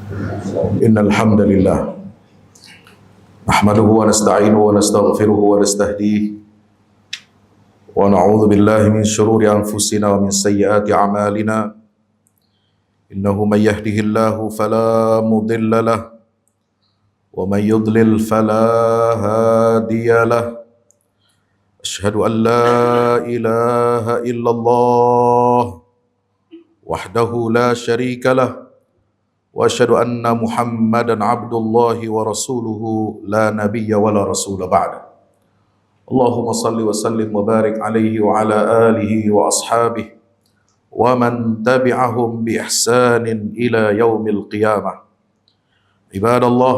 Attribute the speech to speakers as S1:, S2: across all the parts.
S1: إن الحمد لله نحمده ونستعينه ونستغفره ونستهديه ونعوذ بالله من شرور أنفسنا ومن سيئات أعمالنا إنه من يهده الله فلا مضل له ومن يضلل فلا هادي له أشهد أن لا إله إلا الله وحده لا شريك له وأشهد أن محمدا عبد الله ورسوله لا نبي ولا رسول بعده اللهم صل وسلم وبارك عليه وعلى آله وأصحابه ومن تبعهم بإحسان إلى يوم القيامة عباد الله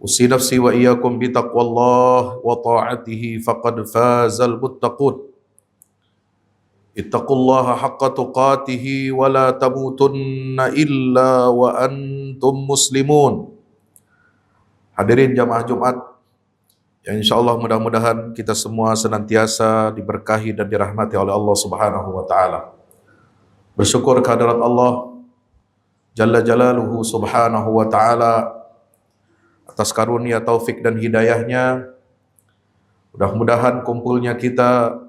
S1: أوصي نفسي وإياكم بتقوى الله وطاعته فقد فاز المتقون اتقوا الله حق تقاته ولا تموتن إلا وأنتم مسلمون. Hadirin jamaah Jumat yang insyaallah mudah-mudahan kita semua senantiasa diberkahi dan dirahmati oleh Allah Subhanahu wa taala. Bersyukur kehadirat Allah Jalla Jalaluhu Subhanahu wa taala atas karunia taufik dan hidayahnya. Mudah-mudahan kumpulnya kita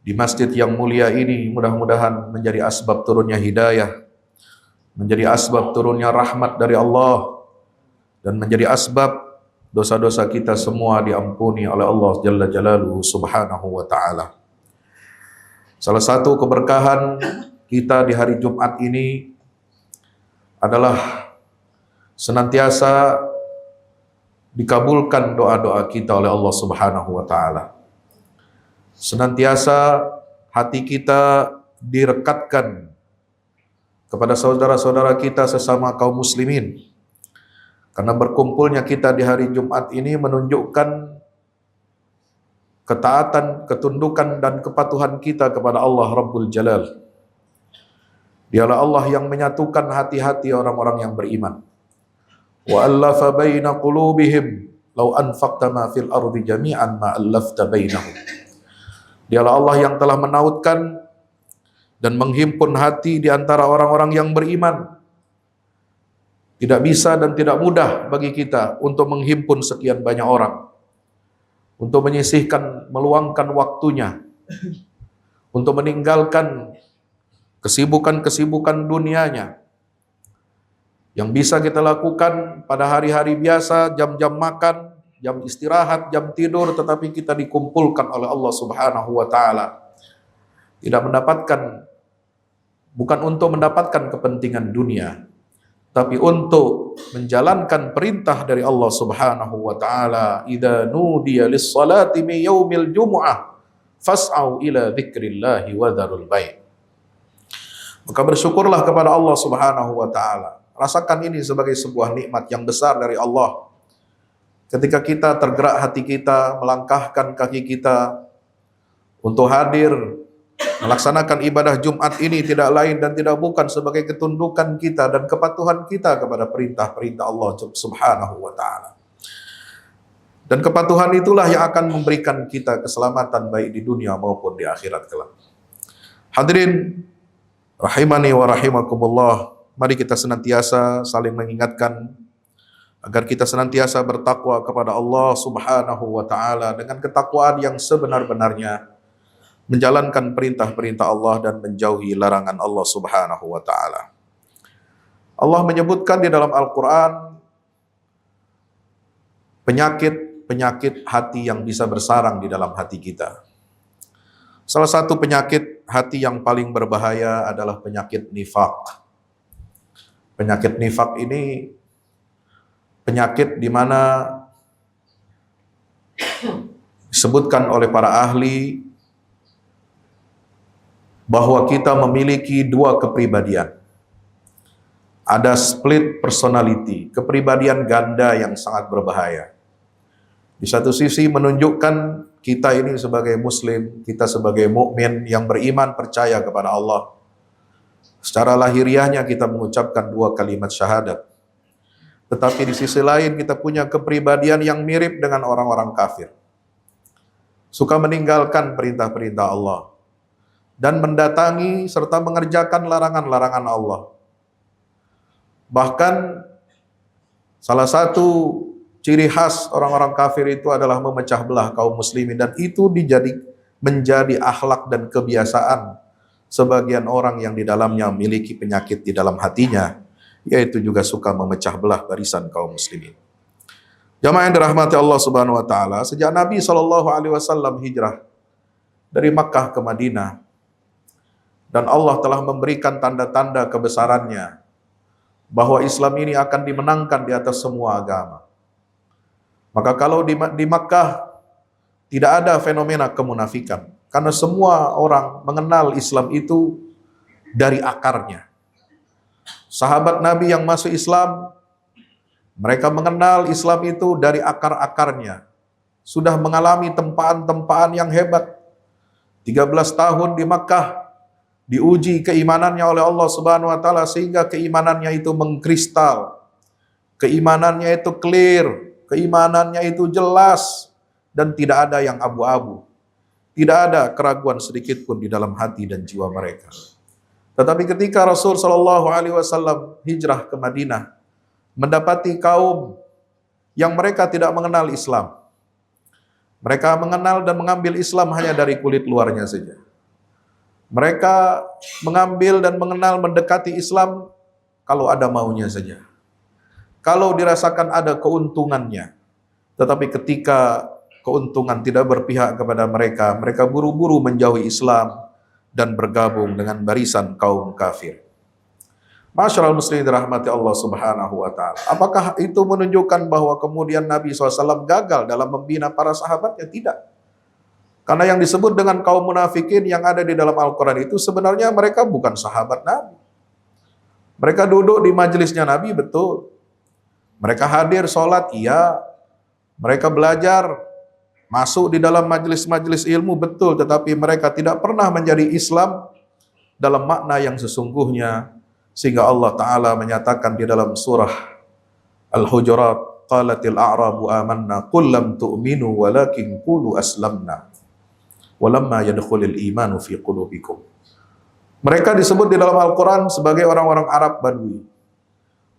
S1: di masjid yang mulia ini mudah-mudahan menjadi asbab turunnya hidayah, menjadi asbab turunnya rahmat dari Allah, dan menjadi asbab dosa-dosa kita semua diampuni oleh Allah Jalla Jalaluhu Subhanahu wa ta'ala. Salah satu keberkahan kita di hari Jumat ini adalah senantiasa dikabulkan doa-doa kita oleh Allah Subhanahu wa ta'ala. Senantiasa hati kita direkatkan kepada saudara-saudara kita sesama kaum muslimin. Karena berkumpulnya kita di hari Jumat ini menunjukkan ketaatan, ketundukan dan kepatuhan kita kepada Allah Rabbul Jalal. Dialah Allah yang menyatukan hati-hati orang-orang yang beriman. Wa allafa baina qulubihim law anfaqta ma fil ardi jami'an ma allafta bainahum. Dialah Allah yang telah menautkan dan menghimpun hati di antara orang-orang yang beriman. Tidak bisa dan tidak mudah bagi kita untuk menghimpun sekian banyak orang, untuk menyisihkan, meluangkan waktunya, untuk meninggalkan kesibukan-kesibukan dunianya. Yang bisa kita lakukan pada hari-hari biasa, jam-jam makan, jam istirahat, jam tidur, tetapi kita dikumpulkan oleh Allah Subhanahu wa ta'ala. Tidak mendapatkan, bukan untuk mendapatkan kepentingan dunia, tapi untuk menjalankan perintah dari Allah Subhanahu wa ta'ala. Idza nudiya lis-salati min yaumil jumu'ah fas'au ila dzikrillahi wa dzarul bai'. Maka bersyukurlah kepada Allah Subhanahu wa ta'ala. Rasakan ini sebagai sebuah nikmat yang besar dari Allah. Ketika kita tergerak hati kita, melangkahkan kaki kita untuk hadir melaksanakan ibadah Jumat ini, tidak lain dan tidak bukan sebagai ketundukan kita dan kepatuhan kita kepada perintah-perintah Allah Subhanahu wa ta'ala. Dan kepatuhan itulah yang akan memberikan kita keselamatan baik di dunia maupun di akhirat kelak. Hadirin rahimani wa rahimakumullah, mari kita senantiasa saling mengingatkan agar kita senantiasa bertakwa kepada Allah Subhanahu wa ta'ala dengan ketakwaan yang sebenar-benarnya, menjalankan perintah-perintah Allah dan menjauhi larangan Allah Subhanahu wa ta'ala. Allah menyebutkan di dalam Al-Quran penyakit-penyakit hati yang bisa bersarang di dalam hati kita. Salah satu penyakit hati yang paling berbahaya adalah penyakit nifaq. Penyakit nifaq ini penyakit di mana disebutkan oleh para ahli bahwa kita memiliki dua kepribadian. Ada split personality, kepribadian ganda yang sangat berbahaya. Di satu sisi menunjukkan kita ini sebagai muslim, kita sebagai mukmin yang beriman percaya kepada Allah. Secara lahiriahnya kita mengucapkan dua kalimat syahadat. Tetapi di sisi lain kita punya kepribadian yang mirip dengan orang-orang kafir. Suka meninggalkan perintah-perintah Allah dan mendatangi serta mengerjakan larangan-larangan Allah. Bahkan salah satu ciri khas orang-orang kafir itu adalah memecah belah kaum muslimin, dan itu menjadi akhlak dan kebiasaan sebagian orang yang di dalamnya memiliki penyakit di dalam hatinya, yaitu juga suka memecah belah barisan kaum muslimin. Jamaah yang dirahmati Allah Subhanahu wa taala, sejak Nabi SAW hijrah dari Makkah ke Madinah, dan Allah telah memberikan tanda-tanda kebesarannya bahwa Islam ini akan dimenangkan di atas semua agama. Maka kalau di Makkah tidak ada fenomena kemunafikan, karena semua orang mengenal Islam itu dari akarnya. Sahabat Nabi yang masuk Islam, mereka mengenal Islam itu dari akar-akarnya. Sudah mengalami tempaan-tempaan yang hebat. 13 tahun di Makkah, diuji keimanannya oleh Allah Subhanahu wa taala sehingga keimanannya itu mengkristal. Keimanannya itu clear, keimanannya itu jelas dan tidak ada yang abu-abu. Tidak ada keraguan sedikit pun di dalam hati dan jiwa mereka. Tetapi ketika Rasul sallallahu alaihi wasallam hijrah ke Madinah, mendapati kaum yang mereka tidak mengenal Islam. Mereka mengenal dan mengambil Islam hanya dari kulit luarnya saja. Mereka mengambil dan mengenal mendekati Islam kalau ada maunya saja. Kalau dirasakan ada keuntungannya. Tetapi ketika keuntungan tidak berpihak kepada mereka, mereka buru-buru menjauhi Islam dan bergabung dengan barisan kaum kafir. Masyarul muslimin dirahmati Allah Subhanahu wa taala. Apakah itu menunjukkan bahwa kemudian Nabi SAW gagal dalam membina para sahabatnya? Tidak. Karena yang disebut dengan kaum munafikin yang ada di dalam Al-Quran itu sebenarnya mereka bukan sahabat Nabi. Mereka duduk di majelisnya Nabi, betul. Mereka hadir sholat, iya. Mereka belajar, masuk di dalam majelis-majelis ilmu, betul. Tetapi mereka tidak pernah menjadi Islam dalam makna yang sesungguhnya. Sehingga Allah Ta'ala menyatakan di dalam surah Al-Hujurat, qalatil a'rabu amanna qul lam tu'minu walakin qulu aslamna walamma yadkhulil imanu fi qulubikum. Mereka disebut di dalam Al-Quran sebagai orang-orang Arab Badui,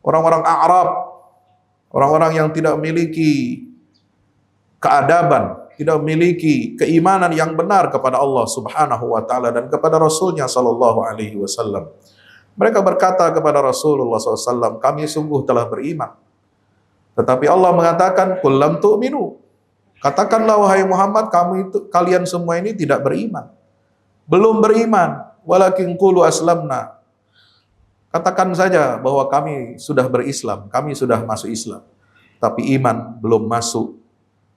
S1: orang-orang Arab, orang-orang yang tidak memiliki keadaban, tidak memiliki keimanan yang benar kepada Allah Subhanahu wa Ta'ala dan kepada Rasulnya Sallallahu Alaihi Wasallam. Mereka berkata kepada Rasulullah SAW, kami sungguh telah beriman. Tetapi Allah mengatakan, qul lam tu'minu. Katakanlah wahai Muhammad, kalian semua ini tidak beriman. Belum beriman. Walakin qulu aslamna. Katakan saja bahwa kami sudah berislam, kami sudah masuk Islam. Tapi iman belum masuk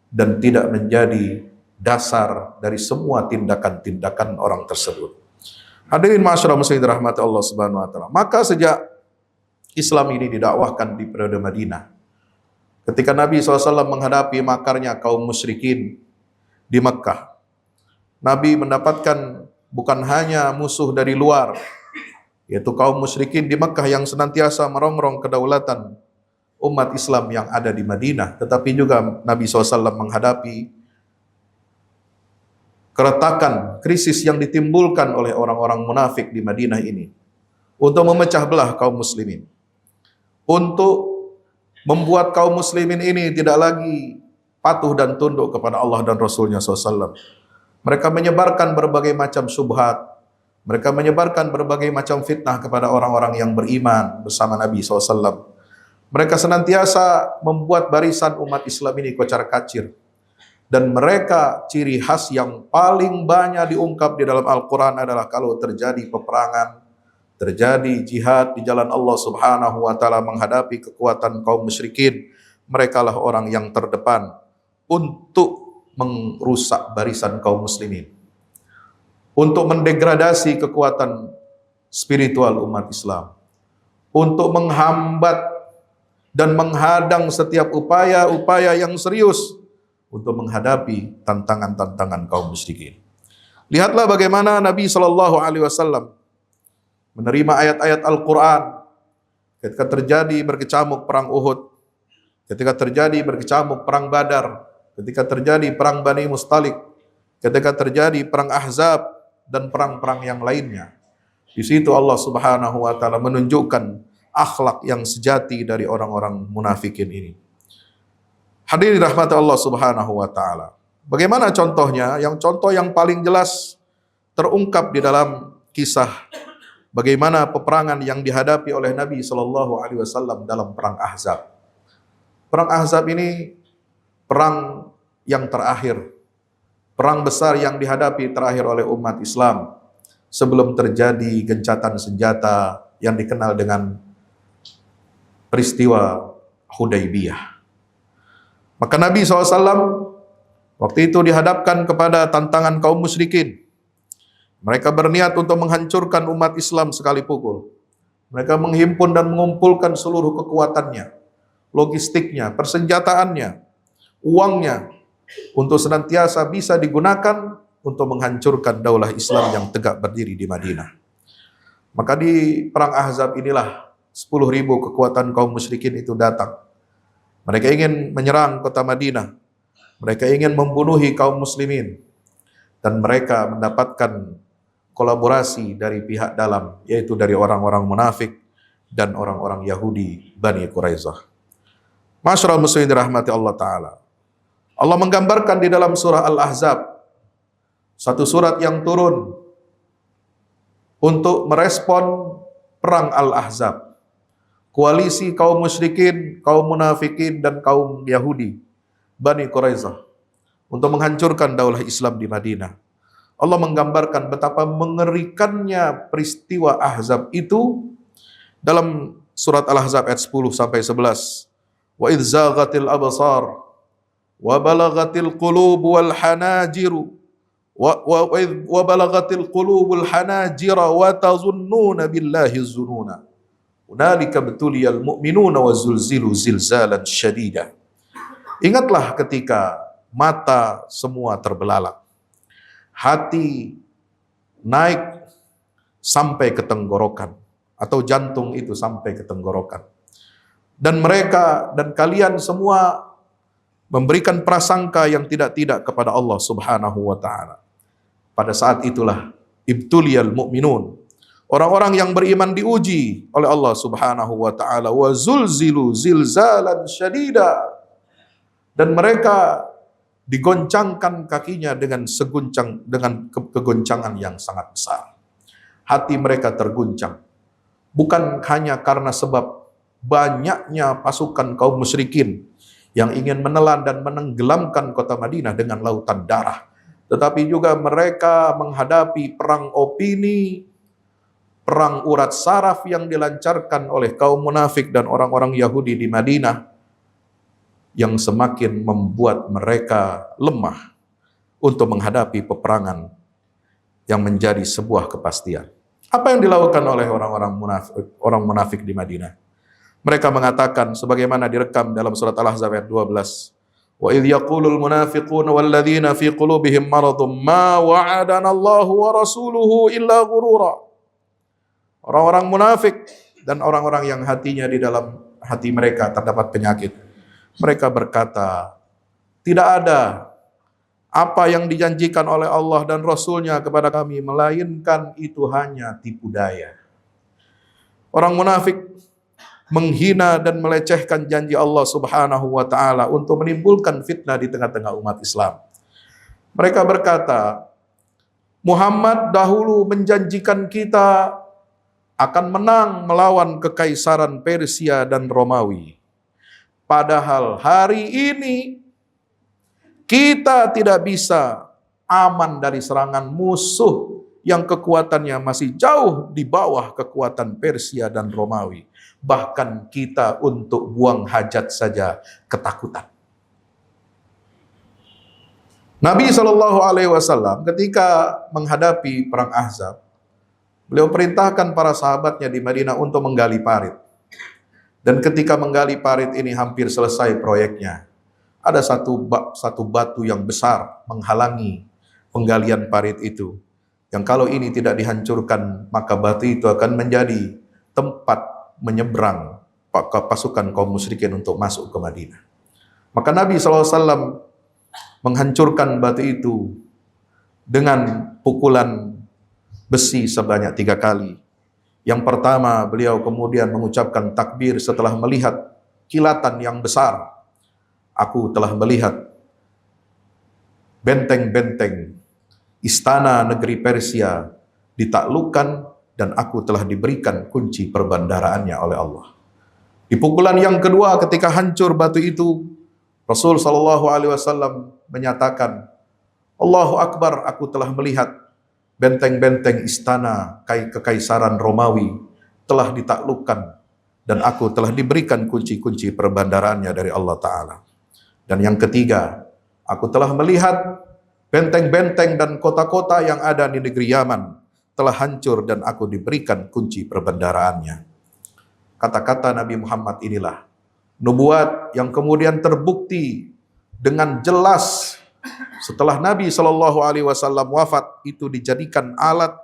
S1: dan tidak menjadi dasar dari semua tindakan-tindakan orang tersebut. Hadirin masyarakat muslimin dirahmati Allah Subhanahu wa taala. Maka sejak Islam ini didakwahkan di periode Madinah, ketika Nabi SAW menghadapi makarnya kaum musyrikin di Mekkah, Nabi mendapatkan bukan hanya musuh dari luar, yaitu kaum musyrikin di Mekkah yang senantiasa merongrong kedaulatan umat Islam yang ada di Madinah, tetapi juga Nabi SAW menghadapi keretakan, krisis yang ditimbulkan oleh orang-orang munafik di Madinah ini untuk memecah belah kaum muslimin, untuk membuat kaum muslimin ini tidak lagi patuh dan tunduk kepada Allah dan Rasulnya SAW. Mereka menyebarkan berbagai macam syubhat, mereka menyebarkan berbagai macam fitnah kepada orang-orang yang beriman bersama Nabi SAW. Mereka senantiasa membuat barisan umat Islam ini kocar-kacir. Dan mereka ciri khas yang paling banyak diungkap di dalam Al-Quran adalah kalau terjadi peperangan, terjadi jihad di jalan Allah Subhanahu wa taala menghadapi kekuatan kaum musyrikin, merekalah orang yang terdepan untuk merusak barisan kaum muslimin, untuk mendegradasi kekuatan spiritual umat Islam, untuk menghambat dan menghadang setiap upaya-upaya yang serius untuk menghadapi tantangan-tantangan kaum musyrikin. Lihatlah bagaimana Nabi Shallallahu Alaihi Wasallam menerima ayat-ayat Al-Quran ketika terjadi berkecamuk perang Uhud, ketika terjadi berkecamuk perang Badar, ketika terjadi perang Bani Mustalik, ketika terjadi perang Ahzab dan perang-perang yang lainnya. Di situ Allah Subhanahu wa taala menunjukkan akhlak yang sejati dari orang-orang munafikin ini. Hadirin rahmat Allah Subhanahu wa taala. Bagaimana contohnya? Yang contoh yang paling jelas terungkap di dalam kisah bagaimana peperangan yang dihadapi oleh Nabi Shallallahu alaihi wasallam dalam perang Ahzab. Perang Ahzab ini perang yang terakhir, perang besar yang dihadapi terakhir oleh umat Islam sebelum terjadi gencatan senjata yang dikenal dengan peristiwa Hudaybiyah. Maka Nabi SAW waktu itu dihadapkan kepada tantangan kaum musyrikin. Mereka berniat untuk menghancurkan umat Islam sekali pukul. Mereka menghimpun dan mengumpulkan seluruh kekuatannya, logistiknya, persenjataannya, uangnya, untuk senantiasa bisa digunakan untuk menghancurkan daulah Islam yang tegak berdiri di Madinah. Maka di perang Ahzab inilah 10.000 kekuatan kaum musyrikin itu datang. Mereka ingin menyerang kota Madinah. Mereka ingin membunuhi kaum muslimin. Dan mereka mendapatkan kolaborasi dari pihak dalam, yaitu dari orang-orang munafik dan orang-orang Yahudi Bani Quraisyah. Masyarul muslimin dirahmati Allah Ta'ala. Allah menggambarkan di dalam surah Al-Ahzab, satu surat yang turun untuk merespon perang Al-Ahzab. Koalisi kaum musyrikin, kaum munafikin, dan kaum Yahudi Bani Quraisyah untuk menghancurkan daulah Islam di Madinah. Allah menggambarkan betapa mengerikannya peristiwa Ahzab itu dalam surat Al-Ahzab ayat 10 sampai 11. Wa idz zaghatil absar wa balagatil qulub wal hanajiru wa balagatil qulubul hanajira wa tazunnuna billahi zununa. Hunalika betuliyal mu'minuna wa zulzilu zilzalan syadida. Ingatlah ketika mata semua terbelalak, hati naik sampai ke tenggorokan, atau jantung itu sampai ke tenggorokan. Dan mereka dan kalian semua memberikan prasangka yang tidak-tidak kepada Allah Subhanahu wa ta'ala. Pada saat itulah ibtuliyal mu'minun, orang-orang yang beriman diuji oleh Allah Subhanahu wa ta'ala, wa zulzilu zilzalan syadida, dan mereka digoncangkan kakinya dengan kegoncangan yang sangat besar. Hati mereka terguncang, bukan hanya karena sebab banyaknya pasukan kaum musyrikin yang ingin menelan dan menenggelamkan kota Madinah dengan lautan darah, tetapi juga mereka menghadapi perang opini, perang urat saraf yang dilancarkan oleh kaum munafik dan orang-orang Yahudi di Madinah, yang semakin membuat mereka lemah untuk menghadapi peperangan yang menjadi sebuah kepastian. Apa yang dilakukan oleh orang munafik di Madinah? Mereka mengatakan sebagaimana direkam dalam surat Al-Ahzab ayat 12. Wa idh yaqulul munafiquna walladzina fi qulubihim maradun ma wa'adana Allahu wa rasuluhu illa ghurura. Orang-orang munafik dan orang-orang yang hatinya di dalam hati mereka terdapat penyakit, mereka berkata, tidak ada apa yang dijanjikan oleh Allah dan Rasulnya kepada kami, melainkan itu hanya tipu daya. Orang munafik menghina dan melecehkan janji Allah Subhanahu wa ta'ala untuk menimbulkan fitnah di tengah-tengah umat Islam. Mereka berkata, Muhammad dahulu menjanjikan kita akan menang melawan kekaisaran Persia dan Romawi. Padahal hari ini kita tidak bisa aman dari serangan musuh yang kekuatannya masih jauh di bawah kekuatan Persia dan Romawi. Bahkan kita untuk buang hajat saja ketakutan. Nabi SAW ketika menghadapi perang Ahzab, beliau perintahkan para sahabatnya di Madinah untuk menggali parit. Dan ketika menggali parit ini hampir selesai proyeknya, ada satu batu yang besar menghalangi penggalian parit itu. Yang kalau ini tidak dihancurkan, maka batu itu akan menjadi tempat menyeberang pasukan kaum musyrikin untuk masuk ke Madinah. Maka Nabi SAW menghancurkan batu itu dengan pukulan besi sebanyak 3 kali. Yang pertama, beliau kemudian mengucapkan takbir setelah melihat kilatan yang besar. Aku telah melihat benteng-benteng istana negeri Persia ditaklukkan dan aku telah diberikan kunci perbandaraannya oleh Allah. Di pukulan yang kedua ketika hancur batu itu, Rasul sallallahu alaihi wasallam menyatakan, Allahu Akbar, aku telah melihat benteng-benteng istana kekaisaran Romawi telah ditaklukkan dan aku telah diberikan kunci-kunci perbandaraannya dari Allah Ta'ala. Dan yang ketiga, aku telah melihat benteng-benteng dan kota-kota yang ada di negeri Yaman telah hancur dan aku diberikan kunci perbandaraannya. Kata-kata Nabi Muhammad inilah nubuat yang kemudian terbukti dengan jelas setelah Nabi Shallallahu Alaihi Wasallam wafat, itu dijadikan alat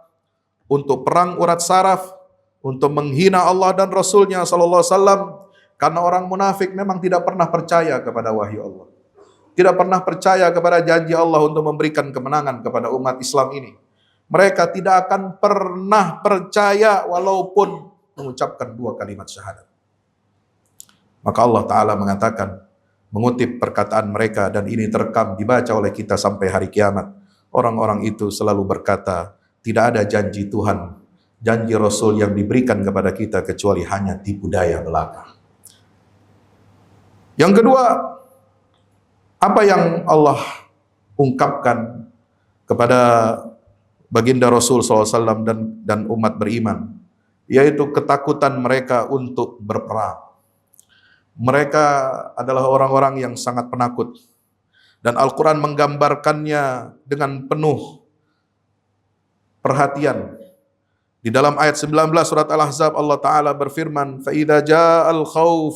S1: untuk perang urat saraf, untuk menghina Allah dan Rasulnya Shallallahu Alaihi Wasallam, karena orang munafik memang tidak pernah percaya kepada wahyu Allah, tidak pernah percaya kepada janji Allah untuk memberikan kemenangan kepada umat Islam ini. Mereka tidak akan pernah percaya walaupun mengucapkan 2 kalimat syahadat. Maka Allah Ta'ala mengatakan, mengutip perkataan mereka, dan ini terekam dibaca oleh kita sampai hari kiamat. Orang-orang itu selalu berkata, tidak ada janji Tuhan, janji Rasul yang diberikan kepada kita kecuali hanya tipu daya belaka. Yang kedua, apa yang Allah ungkapkan kepada baginda Rasul SAW dan umat beriman, yaitu ketakutan mereka untuk berperang. Mereka adalah orang-orang yang sangat penakut. Dan Al-Quran menggambarkannya dengan penuh perhatian. Di dalam ayat 19 surat Al-Ahzab, Allah Ta'ala berfirman, فَإِذَا جَاءَ الْخَوْفُ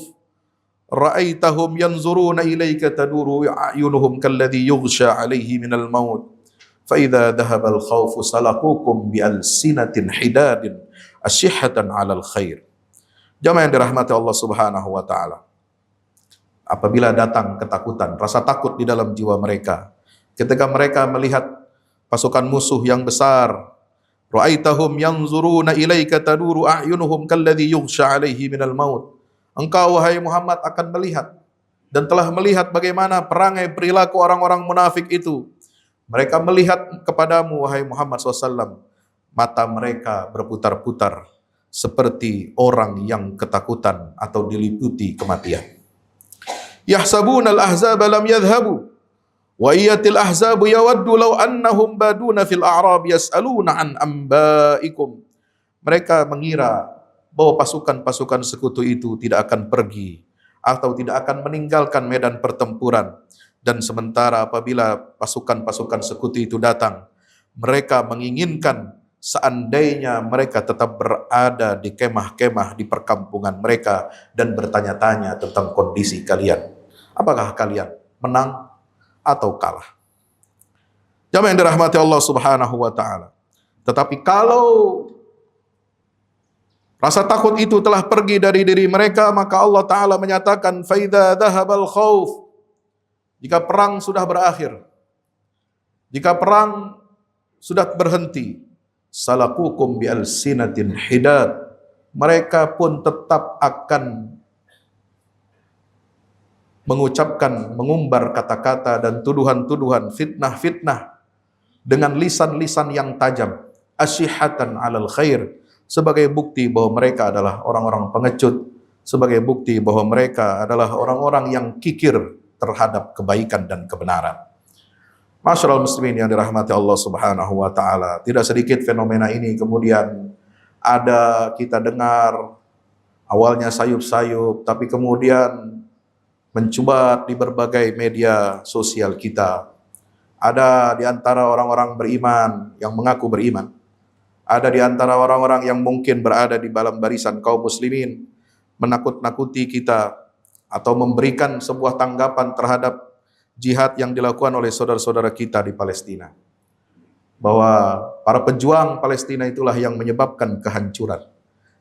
S1: رَأَيْتَهُمْ يَنْظُرُونَ إِلَيْكَ تَدُورُ أَعْيُنُهُمْ كَالَّذِي يُغْشَى عَلَيْهِ مِنَ الْمَوْتِ فَإِذَا ذَهَبَ الْخَوْفُ سَلَقُوكُمْ بِأَلْسِنَةٍ حِدَادٍ أَشِحَّةً عَلَى الْخَيْرِ. Jamaah yang dirahmati Allah Subhanahu wa Ta'ala, apabila datang ketakutan, rasa takut di dalam jiwa mereka, ketika mereka melihat pasukan musuh yang besar, ra'aitahum yanzuruna ilaika taduru a'yunuhum kalladhi yughsha 'alaihi minal maut. Engkau wahai Muhammad akan melihat dan telah melihat bagaimana perangai perilaku orang-orang munafik itu. Mereka melihat kepadamu wahai Muhammad SAW, mata mereka berputar-putar seperti orang yang ketakutan atau diliputi kematian. Yahsabunal ahzaba lam yadhhabu wa iyatil ahzabu yawaddu law annahum baduna fil a'rab yas'aluna an ambaikum. Mereka mengira bahwa pasukan-pasukan sekutu itu tidak akan pergi atau tidak akan meninggalkan medan pertempuran, dan sementara apabila pasukan-pasukan sekutu itu datang, mereka menginginkan seandainya mereka tetap berada di kemah-kemah di perkampungan mereka dan bertanya-tanya tentang kondisi kalian. Apakah kalian menang atau kalah? Jamaah yang dirahmati Allah Subhanahu wa Ta'ala. Tetapi kalau rasa takut itu telah pergi dari diri mereka, maka Allah Ta'ala menyatakan, فَإِذَا ذَهَبَ الْخَوْفُ, jika perang sudah berakhir, jika perang sudah berhenti, salakukum bi'alsinatin hidad, mereka pun tetap akan mengucapkan, mengumbar kata-kata dan tuduhan-tuduhan, fitnah-fitnah dengan lisan-lisan yang tajam, asyihatan 'alal khair, sebagai bukti bahwa mereka adalah orang-orang pengecut, sebagai bukti bahwa mereka adalah orang-orang yang kikir terhadap kebaikan dan kebenaran. Masyaallah muslimin yang dirahmati Allah Subhanahu wa Ta'ala, tidak sedikit fenomena ini kemudian ada kita dengar awalnya sayup-sayup, tapi kemudian mencuat di berbagai media sosial kita. Ada di antara orang-orang beriman yang mengaku beriman, ada di antara orang-orang yang mungkin berada di dalam barisan kaum muslimin, menakut-nakuti kita atau memberikan sebuah tanggapan terhadap jihad yang dilakukan oleh saudara-saudara kita di Palestina, bahwa para pejuang Palestina itulah yang menyebabkan kehancuran,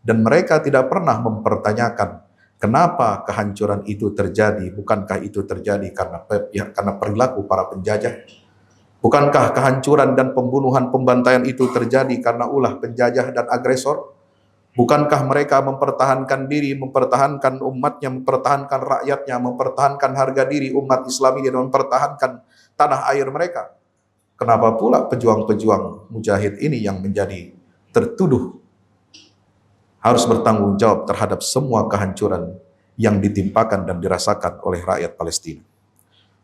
S1: dan mereka tidak pernah mempertanyakan kenapa kehancuran itu terjadi. Bukankah itu terjadi karena perilaku para penjajah? Bukankah kehancuran dan pembunuhan, pembantaian itu terjadi karena ulah penjajah dan agresor? Bukankah mereka mempertahankan diri, mempertahankan umatnya, mempertahankan rakyatnya, mempertahankan harga diri umat Islam ini, dan mempertahankan tanah air mereka? Kenapa pula pejuang-pejuang mujahid ini yang menjadi tertuduh harus bertanggung jawab terhadap semua kehancuran yang ditimpakan dan dirasakan oleh rakyat Palestina?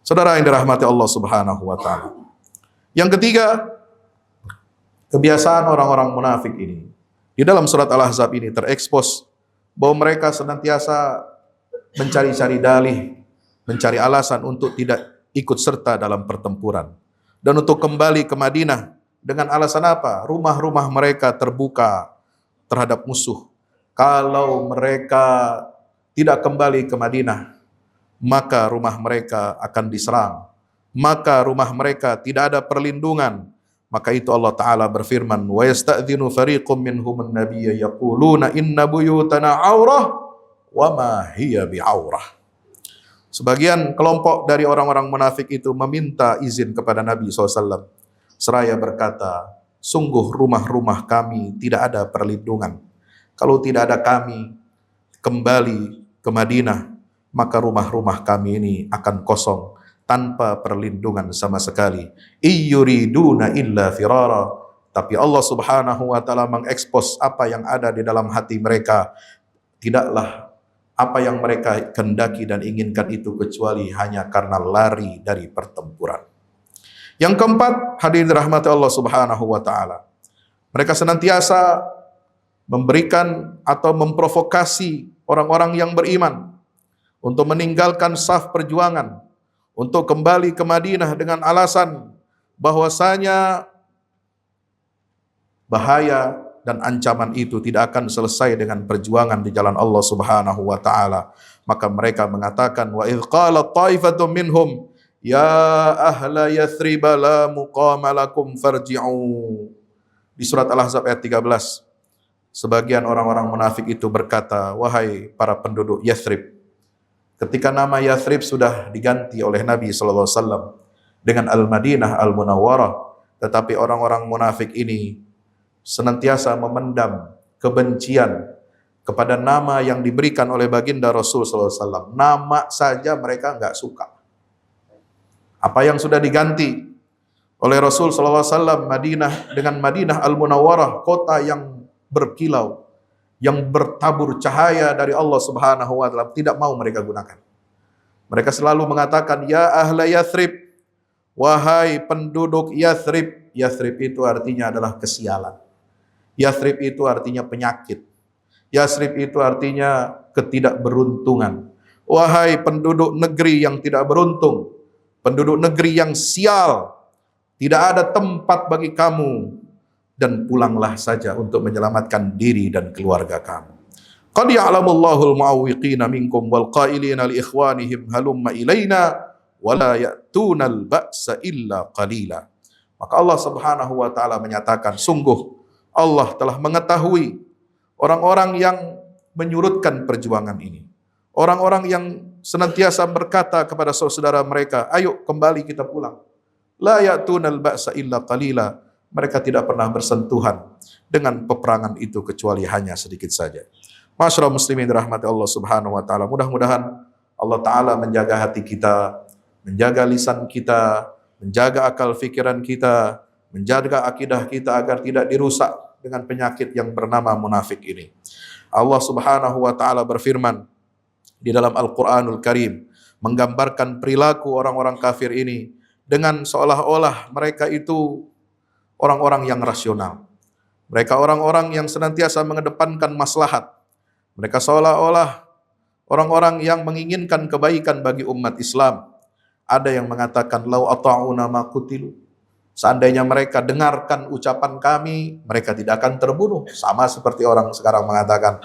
S1: Saudara yang dirahmati Allah Subhanahu wa taala. Yang ketiga, kebiasaan orang-orang munafik ini. Di dalam surat Al-Ahzab ini terekspos bahwa mereka senantiasa mencari-cari dalih, mencari alasan untuk tidak ikut serta dalam pertempuran. Dan untuk kembali ke Madinah dengan alasan apa? Rumah-rumah mereka terbuka terhadap musuh. Kalau mereka tidak kembali ke Madinah, maka rumah mereka akan diserang. Maka rumah mereka tidak ada perlindungan. Maka itu Allah Ta'ala berfirman, wa yasta'dhinu fariqum minhum an-nabiyya yaquluna inna buyutana aurah wa ma hiya bi'aurah. Sebagian kelompok dari orang-orang munafik itu meminta izin kepada Nabi SAW. Seraya berkata, sungguh rumah-rumah kami tidak ada perlindungan. Kalau tidak ada kami kembali ke Madinah, maka rumah-rumah kami ini akan kosong tanpa perlindungan sama sekali. Iyuriduna illa firara. Tapi Allah Subhanahu wa taala mengekspos apa yang ada di dalam hati mereka. Tidaklah apa yang mereka kehendaki dan inginkan itu kecuali hanya karena lari dari pertempuran. Yang keempat, hadirin rahmati Allah Subhanahu wa taala. Mereka senantiasa memberikan atau memprovokasi orang-orang yang beriman untuk meninggalkan saf perjuangan, untuk kembali ke Madinah dengan alasan bahwasanya bahaya dan ancaman itu tidak akan selesai dengan perjuangan di jalan Allah Subhanahu wa taala. Maka mereka mengatakan, wa idz qala ta'ifatun minhum ya ahla Yathrib la muqama lakum farji'u. Di surat Al-Ahzab ayat 13. Sebagian orang-orang munafik itu berkata, wahai para penduduk Yathrib, ketika nama Yathrib sudah diganti oleh Nabi SAW dengan Al-Madinah Al-Munawwarah, tetapi orang-orang munafik ini senantiasa memendam kebencian kepada nama yang diberikan oleh baginda Rasul SAW. Nama saja mereka enggak suka. Apa yang sudah diganti oleh Rasul SAW, Madinah dengan Madinah Al-Munawwarah, kota yang berkilau, yang bertabur cahaya dari Allah Subhanahu wa taala, tidak mau mereka gunakan. Mereka selalu mengatakan, ya ahla Yathrib, wahai penduduk Yathrib. Yathrib itu artinya adalah kesialan. Yathrib itu artinya penyakit. Yathrib itu artinya ketidakberuntungan. Wahai penduduk negeri yang tidak beruntung, penduduk negeri yang sial, tidak ada tempat bagi kamu, dan pulanglah saja untuk menyelamatkan diri dan keluarga kamu. Qad ya'lamullahu al-mu'awwiqina minkum wal qailina li ikhwanihim halumma ilaina wa la ya'tuna al-ba'sa illa qalila. Maka Allah Subhanahu wa taala menyatakan, sungguh Allah telah mengetahui orang-orang yang menyurutkan perjuangan ini. Orang-orang yang senantiasa berkata kepada saudara mereka, ayo kembali kita pulang. La ya'tuna al-ba'sa illa qalila. Mereka tidak pernah bersentuhan dengan peperangan itu kecuali hanya sedikit saja. Masyarakat muslimin dirahmati Allah Subhanahu wa taala. Mudah-mudahan Allah taala menjaga hati kita, menjaga lisan kita, menjaga akal fikiran kita, menjaga akidah kita agar tidak dirusak dengan penyakit yang bernama munafik ini. Allah Subhanahu wa taala berfirman di dalam Al-Qur'anul Karim menggambarkan perilaku orang-orang kafir ini dengan seolah-olah mereka itu orang-orang yang rasional. Mereka orang-orang yang senantiasa mengedepankan maslahat. Mereka seolah-olah orang-orang yang menginginkan kebaikan bagi umat Islam. Ada yang mengatakan, lau ata'una ma qutilu. Seandainya mereka dengarkan ucapan kami, mereka tidak akan terbunuh. Sama seperti orang sekarang mengatakan,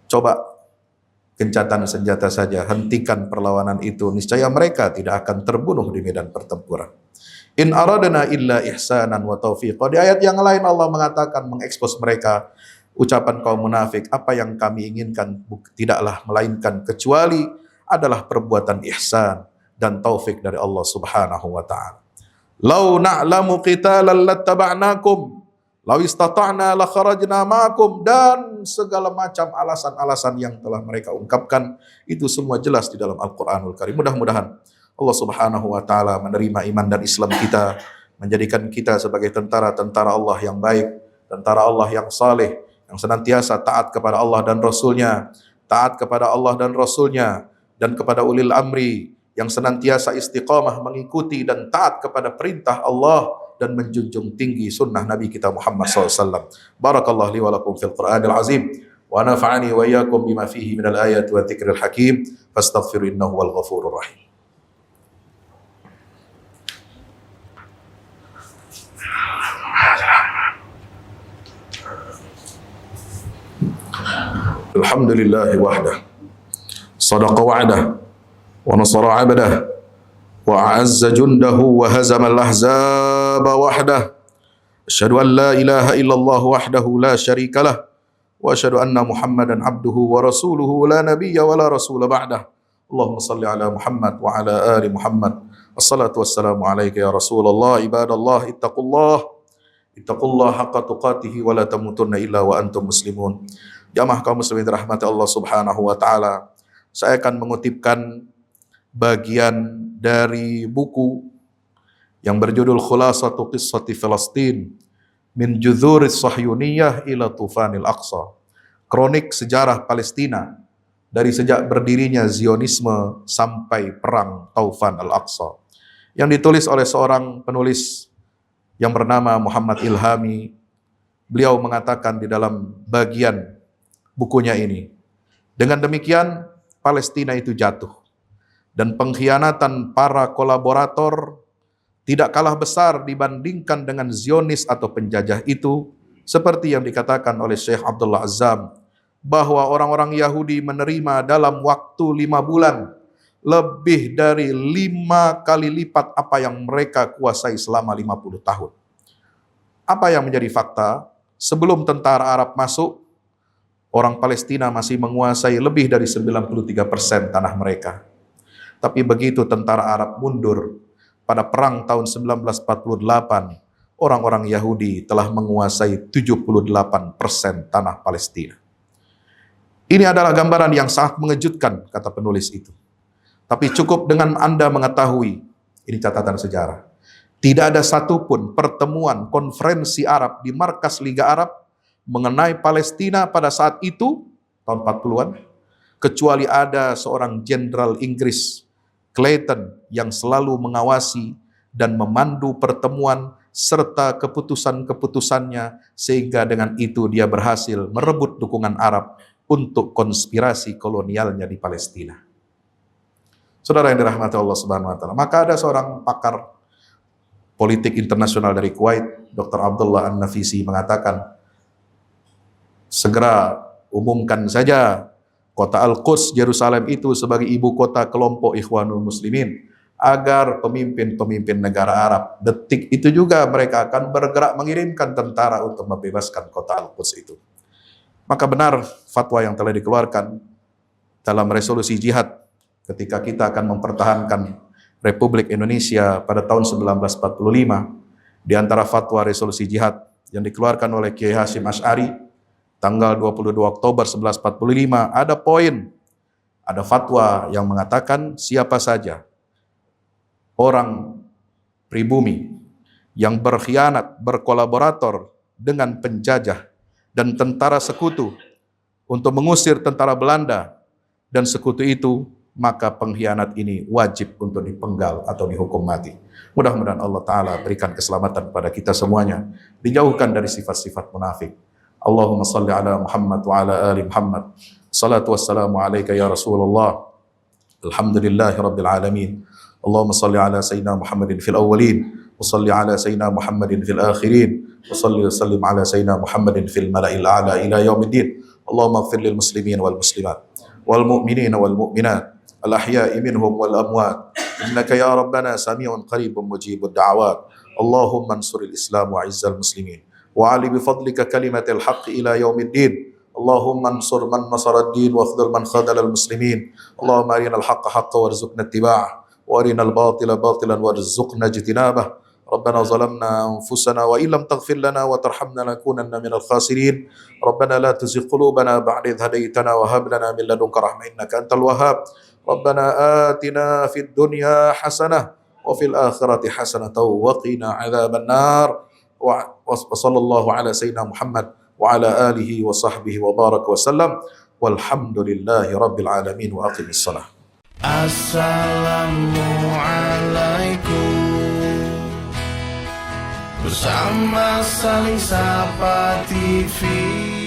S1: coba gencatan senjata saja, hentikan perlawanan itu, niscaya mereka tidak akan terbunuh di medan pertempuran. In aradna illa ihsanan wa taufiqa. Di ayat yang lain Allah mengatakan, mengekspos mereka, ucapan kaum munafik, apa yang kami inginkan tidaklah melainkan kecuali adalah perbuatan ihsan dan taufik dari Allah Subhanahu wa taala. Lau na'lamu qitalan lattaba'nakum. Law istata'na la kharajna ma'akum, dan segala macam alasan-alasan yang telah mereka ungkapkan itu semua jelas di dalam Al-Qur'anul Karim. Mudah-mudahan Allah Subhanahu wa taala menerima iman dan Islam kita, menjadikan kita sebagai tentara-tentara Allah yang baik, tentara Allah yang saleh, yang senantiasa taat kepada Allah dan Rasul-Nya, taat kepada Allah dan Rasul-Nya, dan kepada ulil amri, yang senantiasa istiqamah mengikuti dan taat kepada perintah Allah dan menjunjung tinggi sunnah Nabi kita Muhammad SAW. Barakallahu li wa lakum fil Qur'anil azim, wa nafa'ani wa iyyakum bima fihi minal ayati wa dzikril hakim, fastaghfiru innahu wal ghafurur rahim. Alhamdulillahi wahdah, sadaqa wa'dah, wa nasara 'abdah, wa a'azza jundahu wa hazama al-ahzaba wahdah. Asyhadu an la ilaha illallah wahdahu la syarika lah, wa asyhadu anna Muhammadan abduhu wa rasuluhu la nabiyya wa la rasula ba'dah. Allahumma salli ala Muhammad wa ala ali Muhammad. Wassalatu wassalamu alayka ya Rasulullah. Ibadallah, ittaqullah haqqa tuqatih wa la tamutunna illa wa antum muslimun. Jamaah kaum muslimin rahmati Allah Subhanahu wa taala. Saya akan mengutipkan bagian dari buku yang berjudul Khulasatu Qissati Filastin min Judhuris Sahyuniyah ila Tufanil Aqsa. Kronik sejarah Palestina dari sejak berdirinya Zionisme sampai perang Taufan Al-Aqsa, yang ditulis oleh seorang penulis yang bernama Muhammad Ilhami. Beliau mengatakan di dalam bagian bukunya ini, dengan demikian Palestina itu jatuh, dan pengkhianatan para kolaborator tidak kalah besar dibandingkan dengan Zionis atau penjajah itu, seperti yang dikatakan oleh Syekh Abdullah Azzam, bahwa orang-orang Yahudi menerima dalam waktu 5 bulan lebih dari 5 kali lipat apa yang mereka kuasai selama 50 tahun. Apa yang menjadi fakta? Sebelum tentara Arab masuk, orang Palestina masih menguasai lebih dari 93% tanah mereka. Tapi begitu tentara Arab mundur pada perang tahun 1948, orang-orang Yahudi telah menguasai 78% tanah Palestina. Ini adalah gambaran yang sangat mengejutkan, kata penulis itu. Tapi cukup dengan Anda mengetahui, ini catatan sejarah, tidak ada satupun pertemuan konferensi Arab di markas Liga Arab mengenai Palestina pada saat itu, tahun 40-an, kecuali ada seorang jenderal Inggris, Clayton, yang selalu mengawasi dan memandu pertemuan serta keputusan-keputusannya, sehingga dengan itu dia berhasil merebut dukungan Arab untuk konspirasi kolonialnya di Palestina. Saudara yang dirahmati Allah Subhanahu wa taala, maka ada seorang pakar politik internasional dari Kuwait, Dr. Abdullah An-Nafisi, mengatakan, segera umumkan saja kota Al-Quds, Yerusalem itu sebagai ibu kota kelompok Ikhwanul Muslimin, agar pemimpin-pemimpin negara Arab detik itu juga mereka akan bergerak mengirimkan tentara untuk membebaskan kota Al-Quds itu. Maka benar fatwa yang telah dikeluarkan dalam resolusi jihad ketika kita akan mempertahankan Republik Indonesia pada tahun 1945, di antara fatwa resolusi jihad yang dikeluarkan oleh Kiai Hasyim Asy'ari tanggal 22 Oktober 1945, ada poin, ada fatwa yang mengatakan siapa saja orang pribumi yang berkhianat, berkolaborator dengan penjajah dan tentara sekutu untuk mengusir tentara Belanda dan sekutu itu, maka pengkhianat ini wajib untuk dipenggal atau dihukum mati. Mudah-mudahan Allah Ta'ala berikan keselamatan kepada kita semuanya, dijauhkan dari sifat-sifat munafik. Allahumma salli ala Muhammad wa ala ali Muhammad. Salatu wassalamu alaika ya Rasulullah. Alhamdulillahi rabbil alamin. Allahumma salli ala Sayyidina Muhammadin fil awwalin, wa salli ala Sayyidina Muhammadin fil akhirin, wa salli wa sallim ala Sayyidina Muhammadin fil mala'il a'la ila yaumiddin. Allahumma ighfir lil muslimin wal muslimat wal mu'minina wal mu'minat al ahya'i minhum wal amwat, innaka ya rabbana sami'un qaribun mujibud da'awat. Allahumma ansuril Islam wa 'izzal muslimin وعلي بفضلك كلمة الحق إلى يوم الدين. اللهم انصر من نصر الدين واخذل من خذل المسلمين. اللهم أرنا الحق حقا وارزقنا اتباعه، وأرنا الباطل باطلا وارزقنا اجتنابه. ربنا ظلمنا أنفسنا وإن لم تغفر لنا وترحمنا لنكونن من الخاسرين ربنا لا تزغ قلوبنا بعد إذ هديتنا وهب لنا من لدنك رحمة إنك أنت الوهاب ربنا آتنا في الدنيا حسنة وفي الآخرة حسنة وقنا عذاب النار وصلى الله على سيدنا محمد وعلى آله وصحبه وبارك وسلم والحمد لله رب العالمين وأقم الصلاة.
S2: Assalamualaikum. Bersama Saling Sapa TV.